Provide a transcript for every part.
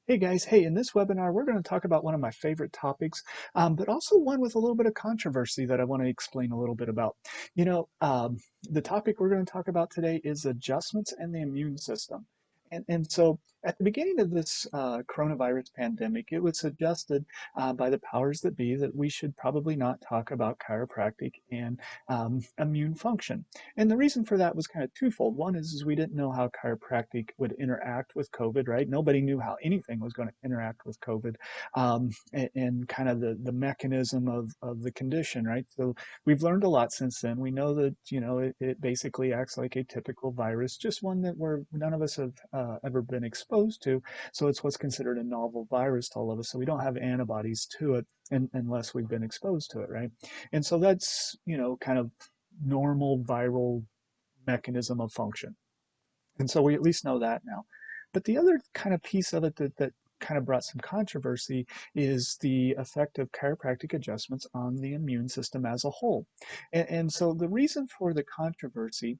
Hey guys, hey, in this webinar, we're going to talk about one of my favorite topics, but also one with a little bit of controversy that I want to explain a little bit about. You know, the topic we're going to talk about today is adjustments in the immune system. And so at the beginning of this coronavirus pandemic, it was suggested by the powers that be that we should probably not talk about chiropractic and immune function. And the reason for that was kind of twofold. One is we didn't know how chiropractic would interact with COVID, right? Nobody knew how anything was going to interact with COVID, and kind of the mechanism of the condition, right? So we've learned a lot since then. We know that, it basically acts like a typical virus, just one that none of us have ever been exposed to. So it's what's considered a novel virus to all of us. So we don't have antibodies to it unless we've been exposed to it, right? And so that's, kind of normal viral mechanism of function. And so we at least know that now. But the other kind of piece of it that kind of brought some controversy is the effect of chiropractic adjustments on the immune system as a whole. And so the reason for the controversy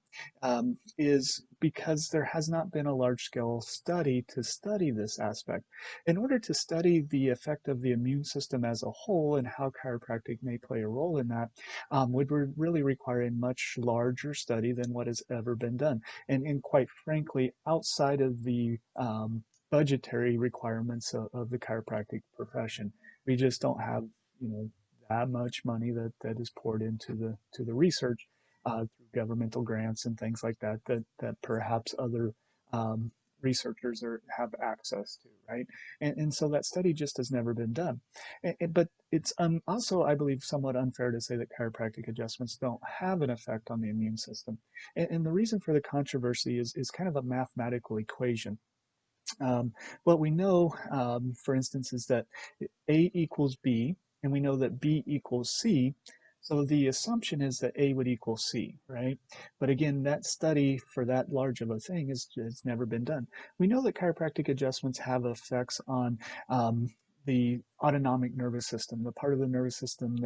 is because there has not been a large scale study to study this aspect. In order to study the effect of the immune system as a whole and how chiropractic may play a role in that, would really require a much larger study than what has ever been done. And quite frankly, outside of the budgetary requirements of the chiropractic profession, we just don't have that much money that is poured into the research through governmental grants and things like that perhaps other researchers have access to, right? And so that study just has never been done. But it's also, I believe, somewhat unfair to say that chiropractic adjustments don't have an effect on the immune system. And the reason for the controversy is kind of a mathematical equation. What we know, for instance, is that A equals B, and we know that B equals C. So the assumption is that A would equal C, right? But again, that study for that large of a thing has never been done. We know that chiropractic adjustments have effects on the autonomic nervous system, the part of the nervous system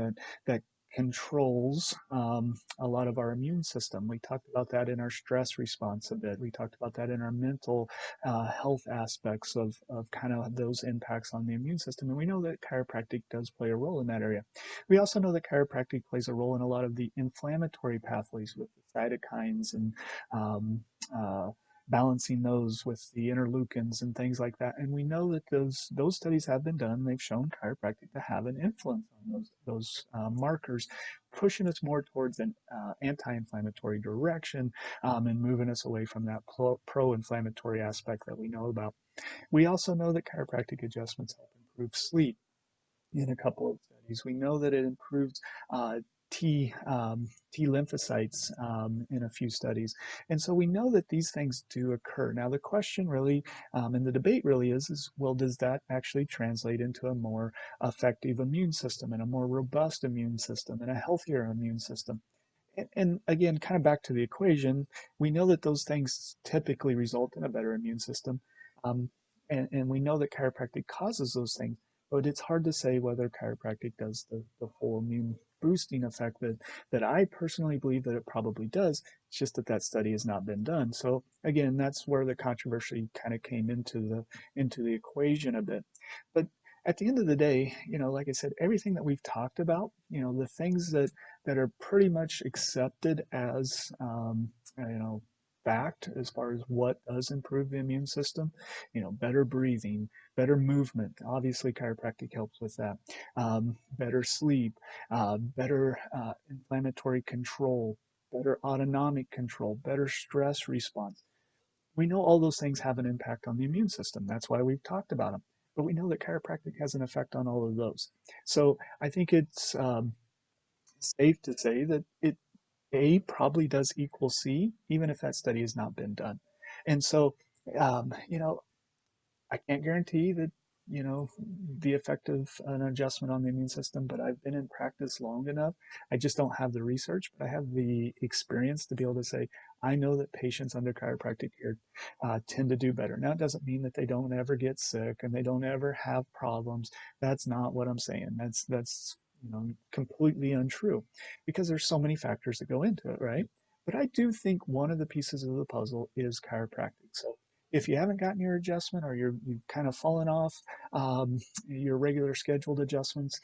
that controls a lot of our immune system. We talked about that in our stress response a bit. We talked about that in our mental health aspects of kind of those impacts on the immune system. And we know that chiropractic does play a role in that area. We also know that chiropractic plays a role in a lot of the inflammatory pathways with the cytokines and um, uh, balancing those with the interleukins and things like that. And we know that those studies have been done. They've shown chiropractic to have an influence on those markers, pushing us more towards an anti-inflammatory direction, and moving us away from that pro-inflammatory aspect that we know about. We also know that chiropractic adjustments help improve sleep in a couple of studies. We know that it improves uh, T lymphocytes in a few studies. And so we know that these things do occur. Now, the question really, and the debate really is, well, does that actually translate into a more effective immune system and a more robust immune system and a healthier immune system? And again, kind of back to the equation, we know that those things typically result in a better immune system. Um, and we know that chiropractic causes those things, but it's hard to say whether chiropractic does the full immune boosting effect that I personally believe that it probably does. It's just that study has not been done. So again, that's where the controversy kind of came into the equation a bit. But at the end of the day, like I said, everything that we've talked about, the things that are pretty much accepted as fact as far as what does improve the immune system, better breathing, better movement. Obviously, chiropractic helps with that. Better sleep, better inflammatory control, better autonomic control, better stress response. We know all those things have an impact on the immune system. That's why we've talked about them. But we know that chiropractic has an effect on all of those. So I think it's safe to say that A probably does equal C, even if that study has not been done. And so, um, you know, I can't guarantee that, the effect of an adjustment on the immune system, but I've been in practice long enough. I just don't have the research, but I have the experience to be able to say, I know that patients under chiropractic care tend to do better. Now, it doesn't mean that they don't ever get sick and they don't ever have problems. That's not what I'm saying. That's completely untrue because there's so many factors that go into it, right? But I do think one of the pieces of the puzzle is chiropractic. So if you haven't gotten your adjustment or you've kind of fallen off your regular scheduled adjustments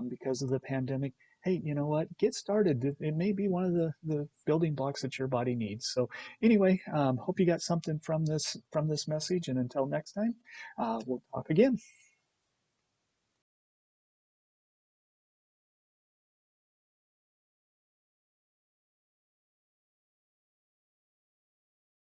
because of the pandemic, hey, you know what? Get started. It may be one of the building blocks that your body needs. So anyway, hope you got something from this message. And until next time, we'll talk again.